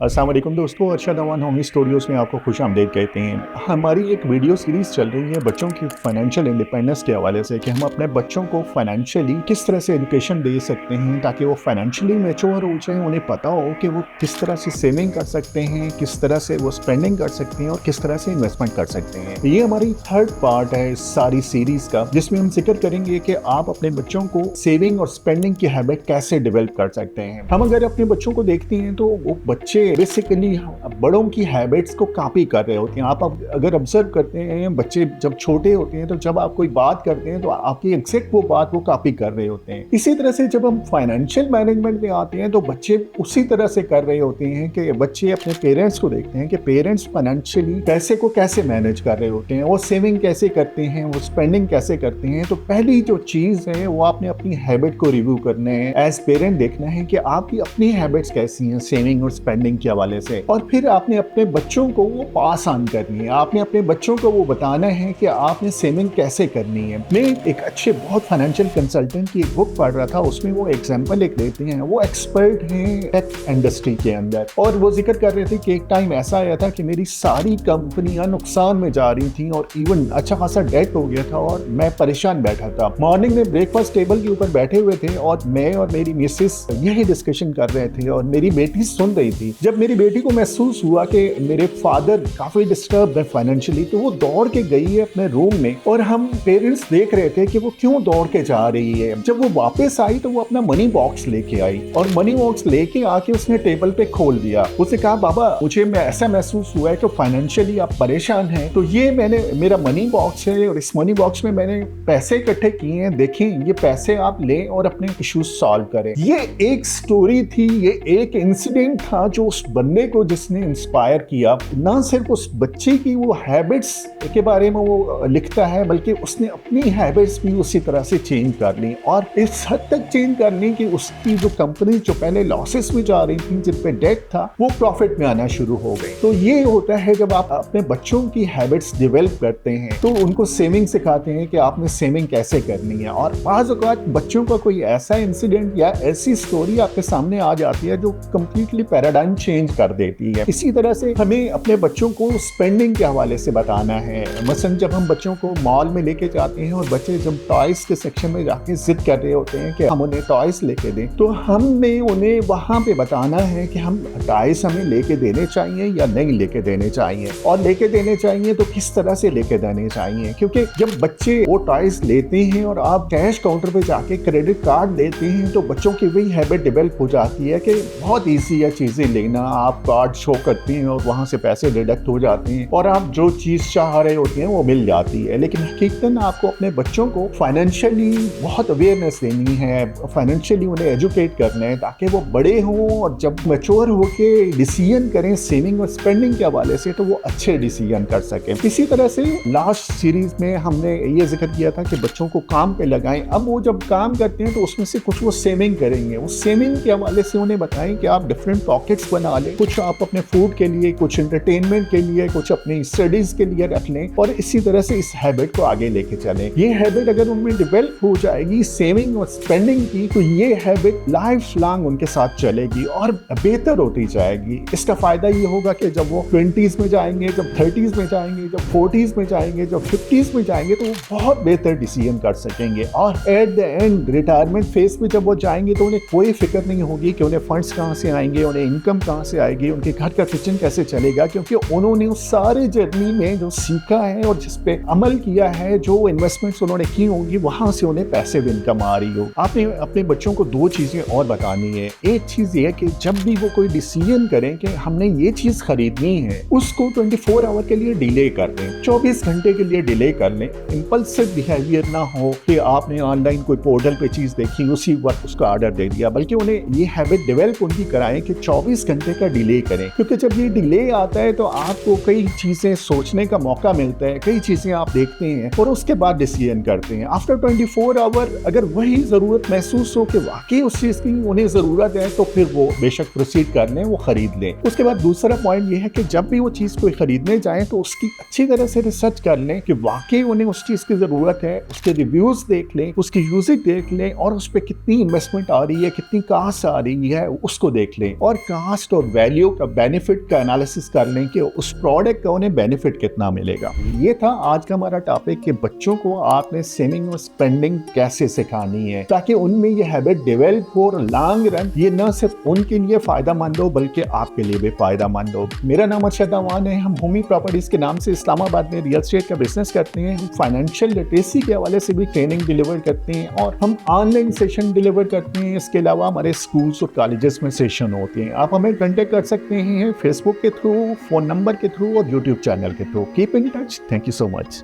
अस्सलाम वालेकुम दोस्तों, अरशद अवान होमी स्टूडियोज़ में आपको खुशामदीद कहते हैं। हमारी एक वीडियो सीरीज़ चल रही है बच्चों की फाइनेंशियल इंडिपेंडेंस के हवाले से कि हम अपने बच्चों को फाइनेंशियली किस तरह से एजुकेशन दे सकते हैं ताकि वो फाइनेंशियली मैच्योर हो जाएं, उन्हें पता हो कि वो किस तरह से सेविंग कर सकते हैं, किस तरह से वो स्पेंडिंग कर सकते हैं और किस तरह से इन्वेस्टमेंट कर सकते हैं। ये हमारी थर्ड पार्ट है इस सारी सीरीज़ का, जिसमें हम जिक्र करेंगे कि आप अपने बच्चों को सेविंग और स्पेंडिंग की हैबिट कैसे डेवलप कर सकते हैं। हम अगर अपने बच्चों को देखते हैं तो वो बच्चे बेसिकली बड़ों की हैबिट्स को कॉपी कर रहे होते हैं। आप अगर ऑब्जर्व करते हैं, बच्चे जब छोटे होते हैं तो जब आप कोई बात करते हैं तो आपकी एग्जैक्ट वो बात वो कॉपी कर रहे होते हैं। इसी तरह से जब हम फाइनेंशियल मैनेजमेंट में आते हैं तो बच्चे उसी तरह से कर रहे होते हैं कि बच्चे अपने पेरेंट्स को देखते हैं कि पेरेंट्स फाइनेंशियली पैसे को कैसे मैनेज कर रहे होते हैं, वो सेविंग कैसे करते हैं, वो स्पेंडिंग कैसे करते हैं। तो पहली जो चीज़ है वो आपने अपनी हैबिट को रिव्यू करना है, एज पेरेंट देखना है कि आपकी अपनी हैबिट्स कैसी हैं सेविंग और स्पेंडिंग के हवाले से, और फिर आपने अपने बच्चों को वो पास ऑन करनी है। आपने अपने बच्चों को वो बताना है कि आपने सेविंग कैसे करनी है। मैं एक अच्छे बहुत फाइनेंशियल कंसल्टेंट की एक बुक पढ़ रहा था, उसमें वो एग्जांपल एक देते हैं। वो एक्सपर्ट हैं टेक इंडस्ट्री के अंदर, और वो जिक्र कर रहे थे कि एक टाइम ऐसा आया था कि मेरी सारी कंपनियां नुकसान में जा रही थी और इवन अच्छा खासा डेट हो गया था और मैं परेशान बैठा था। मॉर्निंग में ब्रेकफास्ट टेबल के ऊपर बैठे हुए थे और मैं और मेरी मिसेस यही डिस्कशन कर रहे थे और मेरी बेटी सुन रही थी। जब मेरी बेटी को महसूस हुआ कि मेरे फादर काफी डिस्टर्ब है फाइनेंशियली, तो वो दौड़ के गई है अपने रूम में और हम पेरेंट्स देख रहे थे कि वो क्यों दौड़ के जा रही है। जब वो वापस आई तो वो अपना मनी बॉक्स लेके आई और मनी बॉक्स लेके आके उसने टेबल पे खोल दिया। उसने कहा, बाबा मुझे ऐसा महसूस हुआ है कि फाइनेंशियली आप परेशान हैं, तो ये मेरा मनी बॉक्स है और इस मनी बॉक्स में मैंने पैसे इकट्ठे किए हैं, देखें ये पैसे आप लें और अपने इश्यूज सॉल्व करें। ये एक स्टोरी थी, ये एक इंसिडेंट था जो उस बंदे को जिसने इंस्पायर किया। ना सिर्फ उस बच्चे की वो हैबिट्स के बारे में वो लिखता है, बल्कि उसने अपनी हैबिट्स भी उसी तरह से चेंज कर ली और इस हद तक चेंज कर ली कि उसकी जो कंपनी जो पहले लॉसेस में जा रही थी, जिन पे डेट था, वो प्रॉफिट में आना शुरू हो गई। तो ये होता है जब आप अपने बच्चों की हैबिट्स डेवलप करते हैं तो उनको सेविंग सिखाते हैं कि आपने सेविंग कैसे करनी है। और बाज़ औक़ात बच्चों का कोई ऐसा इंसिडेंट या ऐसी स्टोरी आपके सामने आ जाती है जो कंप्लीटली पैराडाइम चेंज कर देती है। इसी तरह से हमें अपने बच्चों को स्पेंडिंग के हवाले से बताना है। मसलन जब हम बच्चों को मॉल में लेके जाते हैं और बच्चे जब टॉयज के सेक्शन में जाके जिद कर रहे होते हैं कि हम उन्हें टॉयज लेके दें, तो हमने उन्हें वहां पे बताना है कि हम टॉयज हमें लेके देने चाहिए या नहीं लेके देने चाहिए, और लेके देने चाहिए तो किस तरह से लेके देने चाहिए। क्योंकि जब बच्चे वो टॉयज लेते हैं और आप कैश काउंटर पे जाके क्रेडिट कार्ड देते हैं तो बच्चों की वही हैबिट डेवलप हो जाती है कि बहुत ईजी है चीजें लेना। आप कार्ड शो करते हैं और वहां से पैसे डिडक्ट हो जाते हैं और आप जो चीज चाह रहे होते हैं वो मिल जाती है। लेकिन हकीकतन आपको अपने बच्चों को फाइनेंशियली बहुत अवेयरनेस देनी है, फाइनेंशियली उन्हें एजुकेट करना है ताकि वो बड़े हों और जब मैच्योर होके डिसीजन करें सेविंग और स्पेंडिंग के हवाले से तो वो अच्छे डिसीजन कर सकें। इसी तरह से लास्ट सीरीज में हमने ये जिक्र किया था कि बच्चों को काम पे लगाएं। अब वो जब काम करते हैं तो उसमें से कुछ वो सेविंग करेंगे। उस सेविंग के हवाले से उन्हें बताएं कि आप डिफरेंट पॉकेट्स बना लें, कुछ आप अपने फूड के लिए, कुछ एंटरटेनमेंट के लिए, कुछ अपनी स्टडीज के लिए रख लें और इसी तरह से इस हैबिट को आगे लेके चलें। ये हैबिट अगर उनमें डेवलप हो जाएगी सेविंग और स्पेंडिंग की, तो ये हैबिट लाइफ लॉन्ग उनके साथ चलेगी और बेहतर होती जाएगी। इसका फायदा ये होगा कि जब वो 20s में जाएंगे, जब 30s में जाएंगे, जब 40s में जाएंगे, जब 50s में जाएंगे तो वो बहुत बेहतर डिसीजन कर सकेंगे। और at the end retirement phase में जब वो जाएंगे तो उन्हें कोई फिक्र नहीं होगी कि उन्हें फंड्स कहाँ से आएंगे, उन्हें इनकम कहाँ से आएगी, उनके घर का किचन कैसे चलेगा, क्योंकि उन्होंने उस सारे जर्नी में जो सीखा है और जिस पे अमल किया है, जो इन्वेस्टमेंट्स उन्होंने की होंगी, वहां से उन्हें पैसिव इनकम आ रही हो। आपने अपने बच्चों को दो चीजें और बतानी है। एक चीज ये कि जब भी वो कोई डिसीजन करें कि हमने ये चीज खरीदनी है, उसको 24 आवर के लिए डिले कर दें, 24 घंटे के लिए डिले कर लें। इंपल्सिव बिहेवियर ना हो कि आपने ऑनलाइन कोई पोर्टल पे चीज देखी, उसी वक्त उसका ऑर्डर दे दिया, बल्कि उन्हें ये हैबिट डेवलप उनकी कराएं कि 24 घंटे का डिले करें। क्योंकि जब ये डिले आता है तो आपको कई चीजें सोचने का मौका मिलता है, कई चीजें आप देखते हैं और उसके बाद डिसीजन करते हैं। आफ्टर 24 आवर अगर वही जरूरत महसूस हो कि वाकई उस चीज की उन्हें जरूरत है तो फिर वो बेशक प्रोसीड कर लें, वो खरीद लें। उसके बाद दूसरा पॉइंट ये है कि जब भी वो चीज कोई खरीदने जाए तो उसकी अच्छी तरह से रिसर्च कर लें कि वाकई उन्हें उस चीज की जरूरत है, उसके रिव्यूज देख लें, उसकी यूजेज देख लें और उस पर कितनी इन्वेस्टमेंट आ रही है, कितनी कास्ट आ रही है, उसको देख लें। और कास्ट कॉस्ट और वैल्यू का बेनिफिट का एनालिसिस कर लें कि उस प्रोडक्ट का उन्हें बेनिफिट कितना मिलेगा। ये था आज का हमारा टॉपिक कि बच्चों को आपने सेविंग और स्पेंडिंग कैसे सिखानी है ताकि उनमें ये हैबिट डेवलप हो और लॉन्ग रन ये न सिर्फ उनके लिए फायदेमंद हो बल्कि आपके लिए भी फायदेमंद हो। मेरा नाम अरशद अवान है। हम होमी प्रॉपर्टीज के नाम से इस्लामाबाद में रियल एस्टेट का बिजनेस करते हैं। हम फाइनेंशियल लिटरेसी के हवाले से भी ट्रेनिंग डिलीवर करते हैं और हम ऑनलाइन सेशन डिलीवर करते हैं। इसके अलावा हमारे स्कूल्स और कॉलेजेस में सेशन होते हैं। आप हमें कांटेक्ट कर सकते हैं फेसबुक के थ्रू, फोन नंबर के थ्रू और यूट्यूब चैनल के through. Keep in touch. Thank you so much.